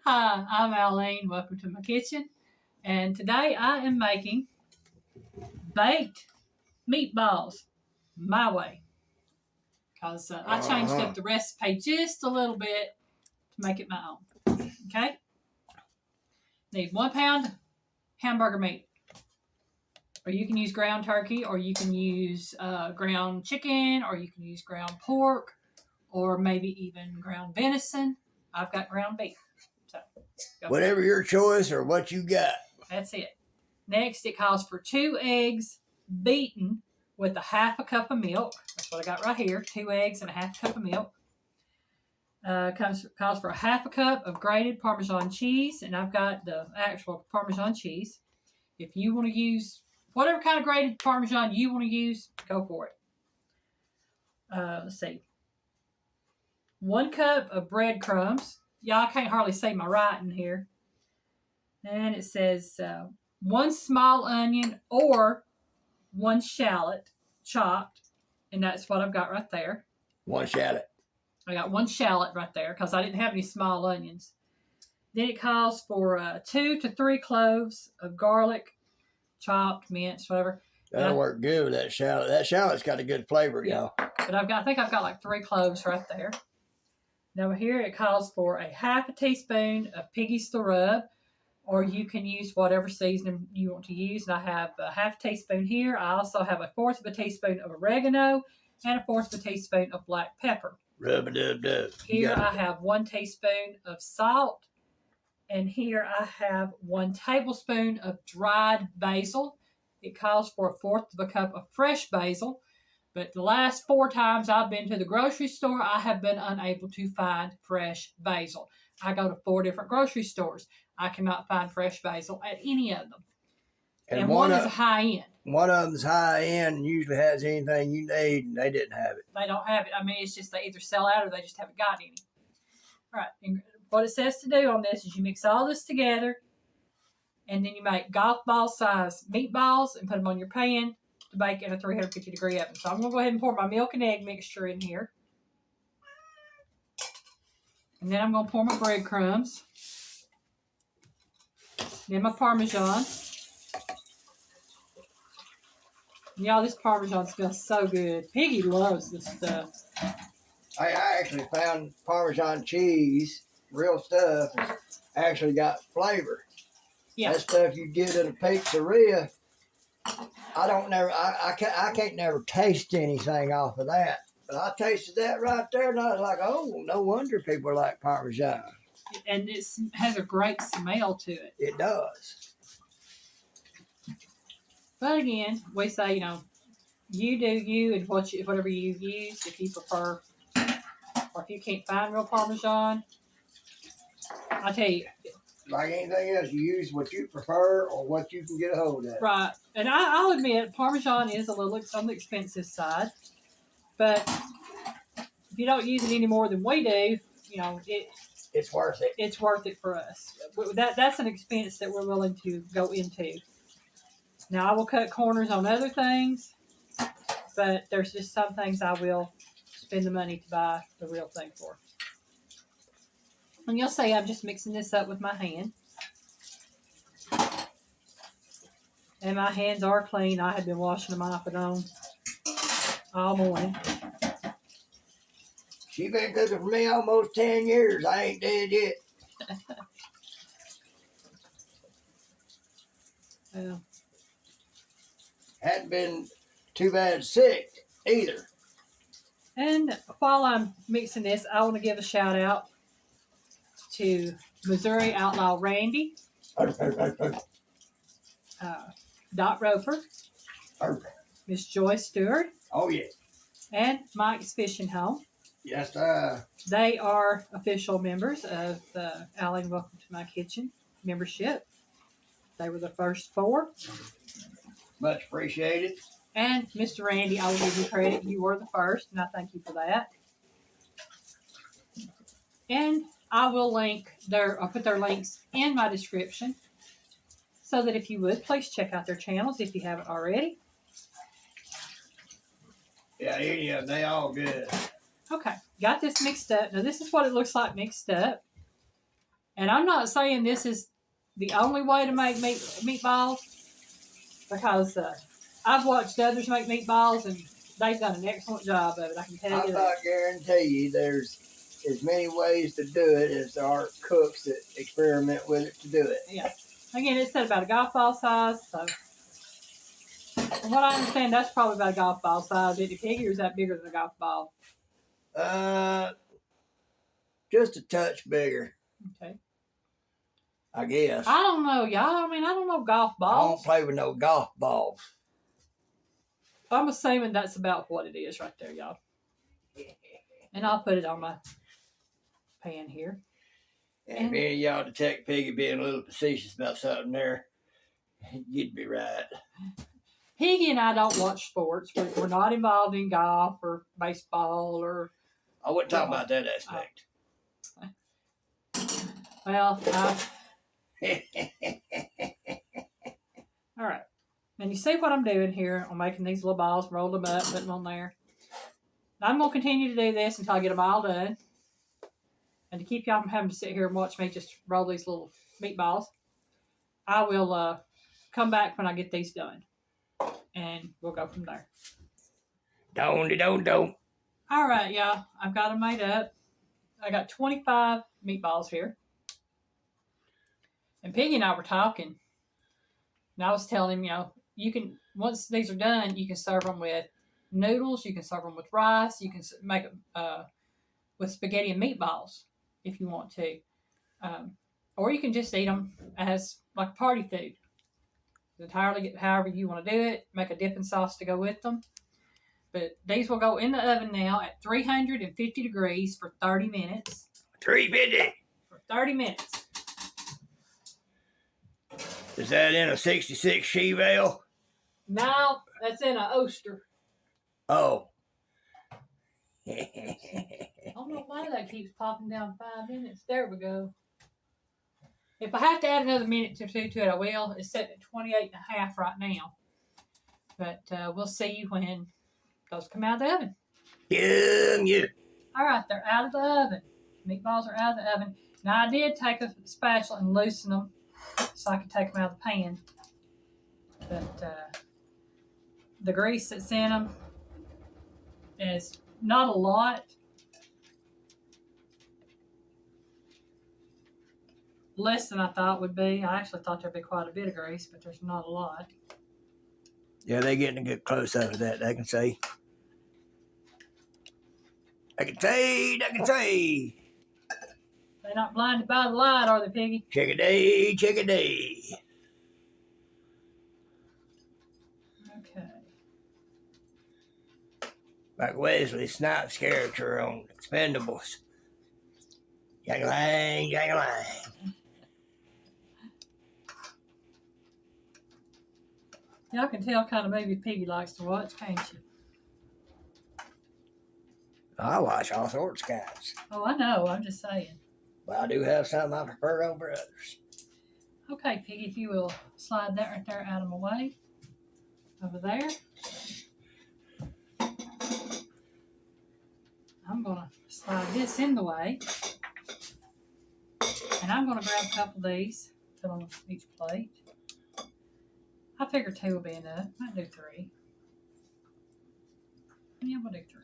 Hi, I'm Alyne. Welcome to my kitchen. And today I am making baked meatballs my way. Because I changed up the recipe just a little bit to make it my own. Okay? Need 1 pound hamburger meat. Or you can use ground turkey, or you can use ground chicken, or you can use ground pork, or maybe even ground venison. I've got ground beef. So, whatever your choice or what you got. That's it. Next, it calls for 2 eggs beaten with a 1/2 cup of milk. That's what I got right here. 2 eggs and a 1/2 cup of milk. Calls for a 1/2 cup of grated Parmesan cheese, and I've got the actual Parmesan cheese. If you want to use whatever kind of grated Parmesan you want to use, go for it. Let's see. 1 cup of breadcrumbs. Y'all can't hardly see my writing here. And it says 1 small onion or 1 shallot chopped. And that's what I've got right there. 1 shallot. I got 1 shallot right there because I didn't have any small onions. Then it calls for 2 to 3 cloves of garlic, chopped, minced, whatever. That'll work good with that shallot. That shallot's got a good flavor, y'all. But I think I've got like 3 cloves right there. Now here it calls for a 1/2 teaspoon of piggy's to rub, or you can use whatever seasoning you want to use. And I have a 1/2 teaspoon here. I also have a 1/4 teaspoon of oregano and a 1/4 teaspoon of black pepper. Rub-a-dub-dub. Here I have 1 teaspoon of salt, and here I have 1 tablespoon of dried basil. It calls for a 1/4 cup of fresh basil. But the last 4 times I've been to the grocery store, I have been unable to find fresh basil. I go to 4 different grocery stores. I cannot find fresh basil at any of them. And one is a high end. One of them's high end and usually has anything you need, and they didn't have it. They don't have it. I mean, it's just they either sell out or they just haven't got any. All right. And what it says to do on this is you mix all this together, and then you make golf ball size meatballs and put them on your pan to bake in a 350-degree oven. So I'm going to go ahead and pour my milk and egg mixture in here. And then I'm going to pour my breadcrumbs. Then my Parmesan. Y'all, this Parmesan smells so good. Piggy loves this stuff. I actually found Parmesan cheese, real stuff, actually got flavor. Yeah. That stuff you get at a pizzeria, I can't never taste anything off of that. But I tasted that right there, and I was like, oh, no wonder people like Parmesan. And it has a great smell to it. It does. But again, we say, you do you and whatever you use, if you prefer, or if you can't find real Parmesan, I tell you. Like anything else, you use what you prefer or what you can get a hold of. Right. And I'll admit, Parmesan is a little on the expensive side. But if you don't use it any more than we do, it's worth it. It's worth it for us. That's an expense that we're willing to go into. Now, I will cut corners on other things, but there's just some things I will spend the money to buy the real thing for. And you'll see I'm just mixing this up with my hand. And my hands are clean. I have been washing them off and on all morning. She been cooking for me almost 10 years. I ain't dead yet. Well, hadn't been too bad sick either. And while I'm mixing this, I want to give a shout out to Missouri Outlaw Randy, Dot Roper, Miss Joyce Stewart. Oh, yeah. And Mike's Fishing Home. Yes, They are official members of the Alyne Welcome to My Kitchen membership. They were the first 4. Much appreciated. And Mr. Randy, I will give you credit. You were the first, and I thank you for that. And I will I'll put their links in my description so that if you would, please check out their channels if you haven't already. Yeah, any of them, they all good. Okay, got this mixed up. Now, this is what it looks like mixed up. And I'm not saying this is the only way to make meatballs, because I've watched others make meatballs and they've done an excellent job of it. I can tell you I that. guarantee you there's as many ways to do it as there are cooks that experiment with it to do it. Yeah. Again, it said about a golf ball size, so from what I understand, that's probably about a golf ball size. Is it Piggy, or is that bigger than a golf ball? Just a touch bigger. Okay. I guess. I don't know, y'all. I mean, I don't know golf I balls. don't play with no golf balls. I'm assuming that's about what it is right there, y'all. And I'll put it on my pan here. And if any of y'all detect Piggy being a little facetious about something there, you'd be right. Piggy and I don't watch sports. We're not involved in golf or baseball or. I wouldn't talk about that aspect. Well, all right. And you see what I'm doing here? I'm making these little balls, roll them up, put them on there. I'm going to continue to do this until I get them all done. And to keep y'all from having to sit here and watch me just roll these little meatballs, I will come back when I get these done. And we'll go from there. Don't. All right, y'all. I've got them made up. I got 25 meatballs here. And Piggy and I were talking. And I was telling him, you know, you can, once these are done, you can serve them with noodles. You can serve them with rice. You can make them with spaghetti and meatballs if you want to. Or you can just eat them as like a party food. Entirely however you want to do it. Make a dipping sauce to go with them. But these will go in the oven now at 350 degrees for 30 minutes. 350? For 30 minutes. Is that in a 66 Chevelle? No, that's in an Oster. Oh. I don't know why that keeps popping down 5 minutes. There we go. If I have to add another minute or two to it, I will. It's set at 28 and a half right now. But we'll see when those come out of the oven. Yeah. All right, they're out of the oven. Meatballs are out of the oven. Now, I did take a spatula and loosen them so I could take them out of the pan. But the grease that's in them is not a lot. Less than I thought would be. I actually thought there'd be quite a bit of grease, but there's not a lot. Yeah, they're getting a good close up of that, I can see. I can see. They're not blinded by the light, are they, Piggy? Chickadee. Okay. Like Wesley Snipes' character on Expendables. Yang-a-lang. Y'all can tell kind of maybe Piggy likes to watch, can't you? I watch all sorts of kinds. Oh, I know. I'm just saying. But I do have some I prefer over others. Okay, Piggy, if you will slide that right there out of my way. Over there. I'm going to slide this in the way. And I'm going to grab a couple of these, put on each plate. I figure 2 will be enough. Might do 3. Yeah, we'll do 3.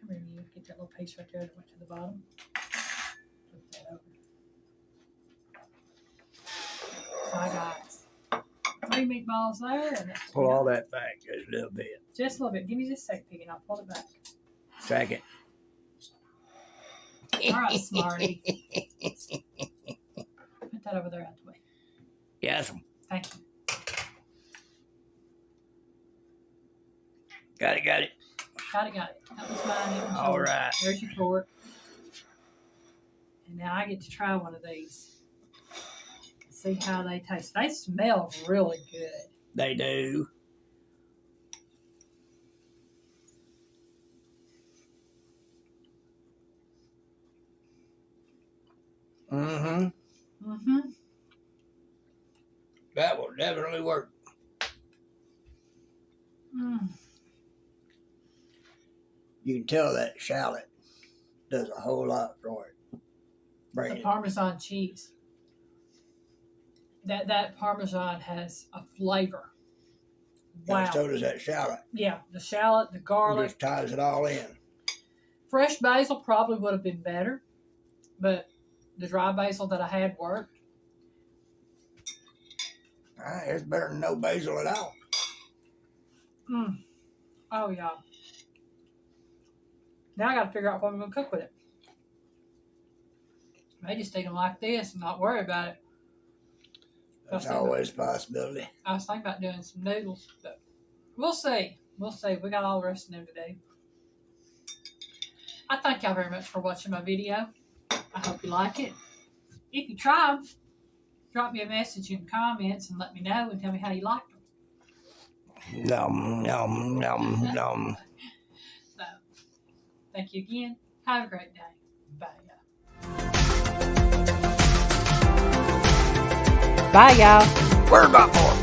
Come here, you get that little piece right there that went to the bottom. Flip that over. So I got 3 meatballs there. And Pull all that back just a little bit. Just a little bit. Give me just a second, Piggy, and I'll pull it back. Second. All right, Smarty. Put that over there out the way. Yes. Thank you. Got it. Got it. That was mine. All right. There's your fork. And now I get to try one of these. See how they taste. They smell really good. They do. Mm-hmm. That will definitely work. You can tell that shallot does a whole lot for it. The Bring it. Parmesan cheese. That Parmesan has a flavor. Wow. And so does that shallot. Yeah, the shallot, the garlic. Just ties it all in. Fresh basil probably would have been better, but the dry basil that I had worked. It's better than no basil at all. Oh, yeah. Now I got to figure out what I'm going to cook with it. I may just eat them like this and not worry about it. That's always a possibility. I was thinking about doing some noodles, but we'll see. We'll see. We got all the rest of them to do. I thank y'all very much for watching my video. I hope you like it. If you try them, drop me a message in the comments and let me know and tell me how you liked them. Nom, nom, nom, nom. So, thank you again. Have a great day. Bye, y'all. Bye, y'all. Where's my boy?